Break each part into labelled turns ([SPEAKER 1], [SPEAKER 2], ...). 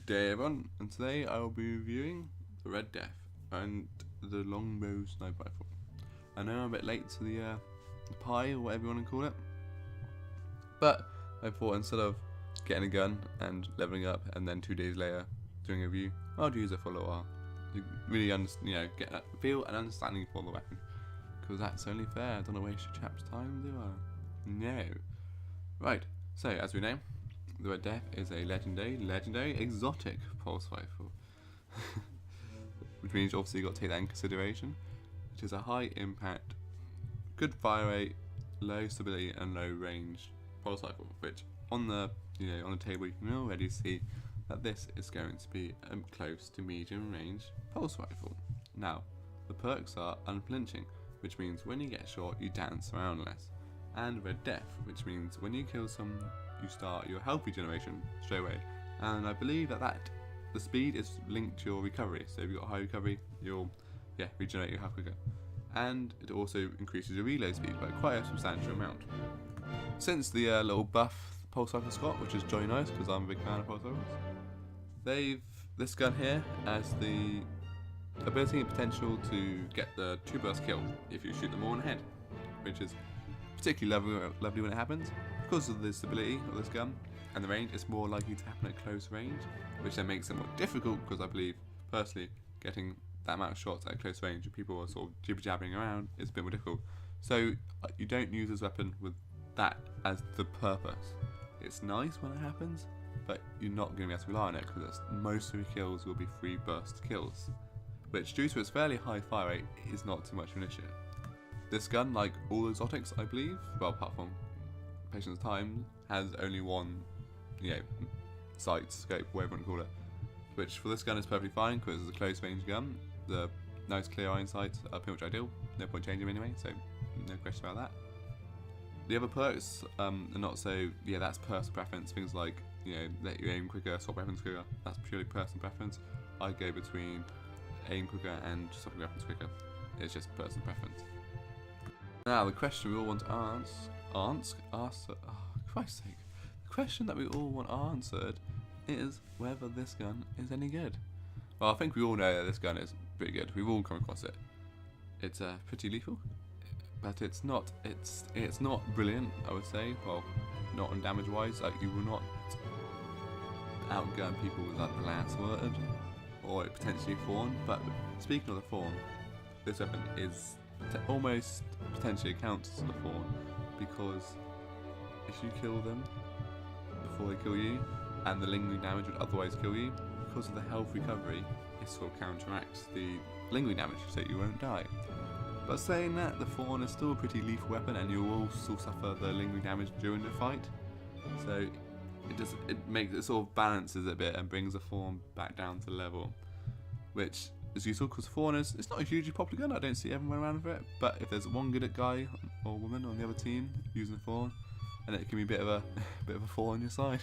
[SPEAKER 1] Good day everyone, and today I will be reviewing the Red Death and the Longbow sniper rifle. I know I'm a bit late to the pie or whatever you want to call it, but I thought instead of getting a gun and leveling up and then 2 days later doing a review, I'll use it for a little while to really get that feel and understanding for the weapon, because that's only fair. I don't want to waste your chap's time, do I? No. Right, so as we know, the Red Death is a legendary exotic pulse rifle, which means obviously you've got to take that in consideration, which is a high impact, good fire rate, low stability and low range pulse rifle, which on the on the table you can already see that this is going to be a close to medium range pulse rifle. Now, the perks are unflinching, which means when you get shot you dance around less, and Red Death, which means when you kill someone you start your health regeneration straight away, and I believe that the speed is linked to your recovery, so if you've got high recovery you'll regenerate your health quicker, and it also increases your reload speed by quite a substantial amount. Since the little buff pulse rifle's got, which is jolly nice because I'm a big fan of pulse rifles, this gun here has the ability and potential to get the 2-burst kill if you shoot them all in the head, which is particularly lovely when it happens. Because of the stability of this gun and the range, it's more likely to happen at close range, which then makes it more difficult, because I believe personally getting that amount of shots at close range and people are sort of jibber-jabbering around is a bit more difficult. So you don't use this weapon with that as the purpose. It's nice when it happens, but you're not going to be able to rely on it, because most of your kills will be 3-burst kills, which due to its fairly high fire rate is not too much of an issue. This gun, like all exotics I believe, well apart from Patience Time, has only one sight, scope, whatever you want to call it, which for this gun is perfectly fine because it's a close range gun. The nice clear iron sights are pretty much ideal, no point changing them anyway, so no question about that. The other perks are not so, that's personal preference, things like let you aim quicker, swap weapons quicker, that's purely personal preference. I go between aim quicker and swapping weapons quicker, it's just personal preference. Now the question we all want to Christ's sake. The question that we all want answered is whether this gun is any good. Well, I think we all know that this gun is pretty good. We've all come across it. It's pretty lethal, but it's not brilliant, I would say. Well, not on damage wise. Like, you will not outgun people with like the last word or potentially Fawn. But speaking of the Fawn, this weapon is almost potentially counts as a Fawn, because if you kill them before they kill you and the lingering damage would otherwise kill you, because of the health recovery it sort of counteracts the lingering damage so you won't die. But saying that, the Fawn is still a pretty lethal weapon and you will still suffer the lingering damage during the fight, so it sort of balances it a bit and brings the Fawn back down to level, which is useful because Fawn it's not a hugely popular gun. I don't see everyone around with it, but if there's one good guy or woman on the other team using a Fawn, and it can be a bit of a thorn on your side.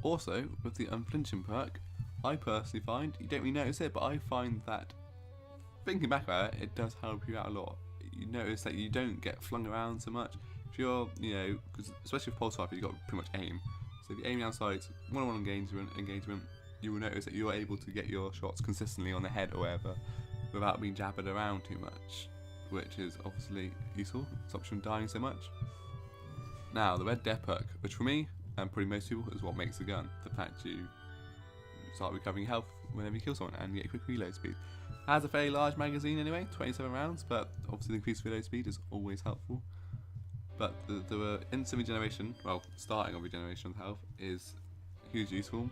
[SPEAKER 1] Also, with the unflinching perk, I personally find, you don't really notice it, but I find that thinking back about it, it does help you out a lot. You notice that you don't get flung around so much. If you're, because especially with pulse rifle, you've got to pretty much aim. So if you aim down sights, one-on-one engagement, you will notice that you're able to get your shots consistently on the head or whatever without being jabbered around too much, which is obviously useful. It stops you from dying so much. Now, the Red Death perk, which for me, and probably most people, is what makes the gun. The fact you start recovering health whenever you kill someone and you get quick reload speed. It has a fairly large magazine anyway, 27 rounds, but obviously the increased reload speed is always helpful. But the instant regeneration, well, starting of regeneration of health, is hugely useful.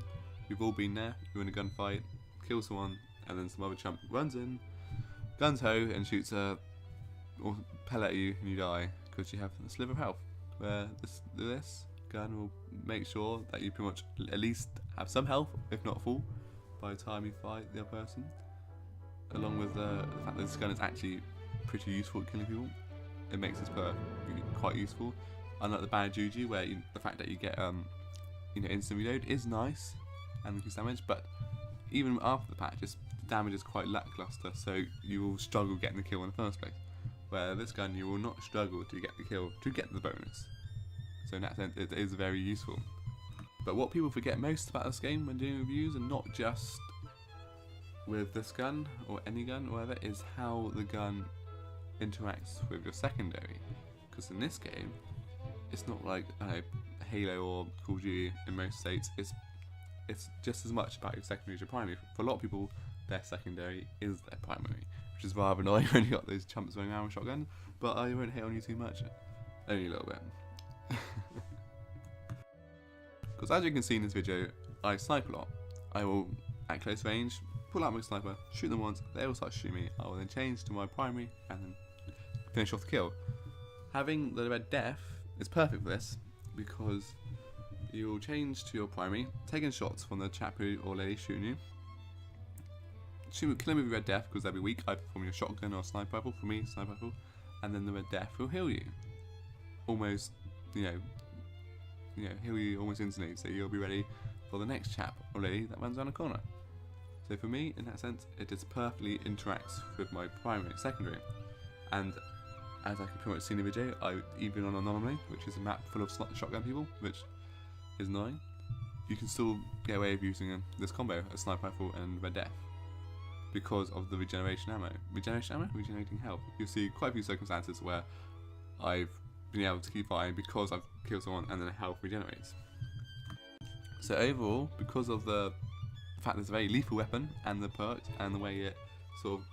[SPEAKER 1] We've all been there, you're in a gunfight, kill someone, and then some other chump runs in, guns ho, and shoots a pellet at you and you die because you have a sliver of health. Where this gun will make sure that you pretty much at least have some health, if not full, by the time you fight the other person. Along with the fact that this gun is actually pretty useful at killing people, it makes this perk quite useful. Unlike the Bad Juju, where the fact that you get instant reload is nice and increased damage, but even after the patch, the damage is quite lackluster, so you will struggle getting the kill in the first place. Where this gun, you will not struggle to get the kill to get the bonus. So in that sense, it is very useful. But what people forget most about this game when doing reviews, and not just with this gun or any gun or whatever, is how the gun interacts with your secondary. Because in this game, it's not like Halo or Call of Duty in most states. It's just as much about your secondary as your primary. For a lot of people, their secondary is their primary, which is rather annoying when you got those chumps running around with shotguns. But I won't hate on you too much, only a little bit. Because as you can see in this video, I snipe a lot. I will, at close range, pull out my sniper, shoot them once, they will start shooting me. I will then change to my primary and then finish off the kill. Having the Red Death is perfect for this, because you will change to your primary, taking shots from the chap or lady shooting you. Kill him with Red Death because they'll be weak, either from your shotgun or sniper rifle. For me, sniper rifle, and then the Red Death will heal you, almost, heal you almost instantly. So you'll be ready for the next chap or lady that runs around the corner. So for me, in that sense, it just perfectly interacts with my primary and secondary. And as I can pretty much see in the video, I even on Anomaly, which is a map full of shotgun people, which is annoying, you can still get away with using this combo, a sniper rifle and Red Death, because of the regeneration ammo. Regenerating health. You'll see quite a few circumstances where I've been able to keep firing because I've killed someone and then health regenerates. So overall, because of the fact that it's a very lethal weapon and the perks and the way it sort of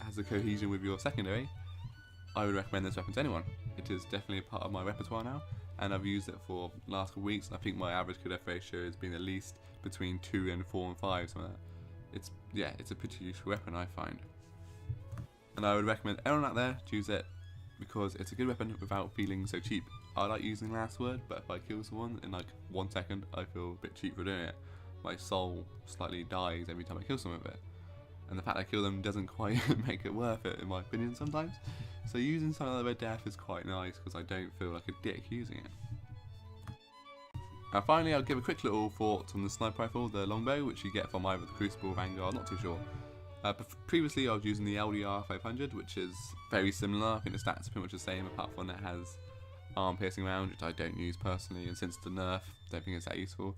[SPEAKER 1] has a cohesion with your secondary, I would recommend this weapon to anyone. It is definitely a part of my repertoire now, and I've used it for the last couple of weeks. I think my average kill death ratio has been at least between 2 and 4 and 5, something like that. It's a pretty useful weapon, I find. And I would recommend everyone out there to use it because it's a good weapon without feeling so cheap. I like using last word, but if I kill someone in like 1 second, I feel a bit cheap for doing it. My soul slightly dies every time I kill someone with it. And the fact I kill them doesn't quite make it worth it, in my opinion, sometimes. So using something like the Red Death is quite nice because I don't feel like a dick using it. And finally, I'll give a quick little thought on the sniper rifle, the Longbow, which you get from either the Crucible or Vanguard, not too sure. Previously I was using the LDR 500, which is very similar. I think the stats are pretty much the same, apart from it has arm piercing round, which I don't use personally, and since the nerf, I don't think it's that useful.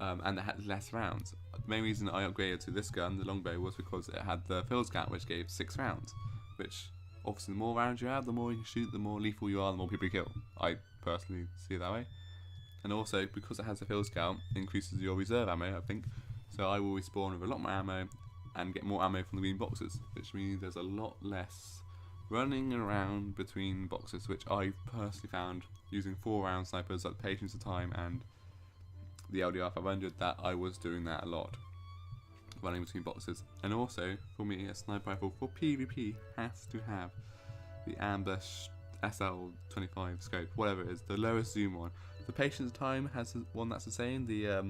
[SPEAKER 1] And it had less rounds. The main reason I upgraded to this gun, the Longbow, was because it had the field scout, which gave 6 rounds, which obviously the more rounds you have, the more you can shoot, the more lethal you are, the more people you kill. I personally see it that way. And also, because it has the field scout, it increases your reserve ammo, I think. So I will respawn with a lot more ammo and get more ammo from the green boxes, which means there's a lot less running around between boxes, which I personally found using 4-round snipers like Patience of Time and the LDR 500 that I was doing that a lot, running between boxes. And also, for me, a sniper rifle for PvP has to have the Ambush SL25 scope, whatever it is, the lowest zoom one. The Patience of Time has one that's the same, the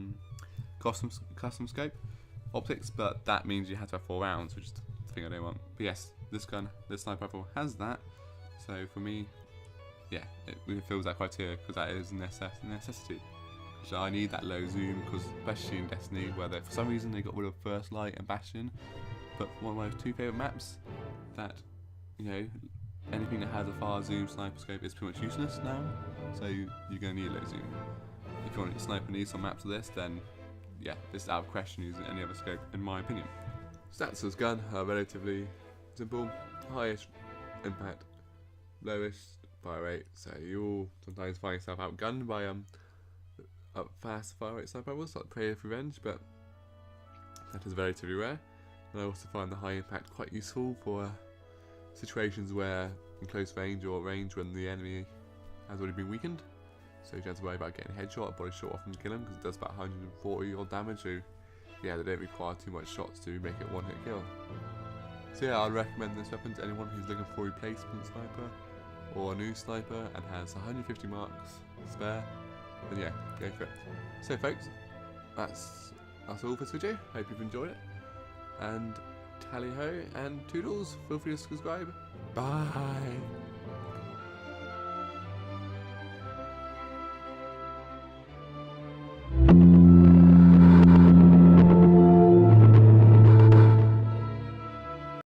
[SPEAKER 1] custom scope optics, but that means you have to have 4 rounds, which is the thing I don't want. But yes, this sniper rifle has that, so for me, yeah, it fills that criteria because that is a necessity. So I need that low zoom, because especially in Destiny, where for some reason they got rid of First Light and Bastion, but one of my 2 favourite maps, that, anything that has a far zoom sniper scope is pretty much useless now, so you're going to need a low zoom. If you want to sniper needs on maps of this, then yeah, this is out of question using any other scope, in my opinion. Stats of this gun are relatively simple: highest impact, lowest fire rate, so you'll sometimes find yourself outgunned by fast fire rate sniper rifles like Prey of Revenge, but that is relatively rare. And I also find the high impact quite useful for situations where in close range or range when the enemy has already been weakened, so you don't have to worry about getting a headshot or body shot off and kill him, because it does about 140 odd damage, so yeah, they don't require too much shots to make it one-hit kill. So yeah, I'd recommend this weapon to anyone who's looking for a replacement sniper or a new sniper and has 150 marks spare, then yeah, go for it. So folks, that's all for this video. Hope you've enjoyed it, and tally ho and toodles. Feel free to subscribe. Bye.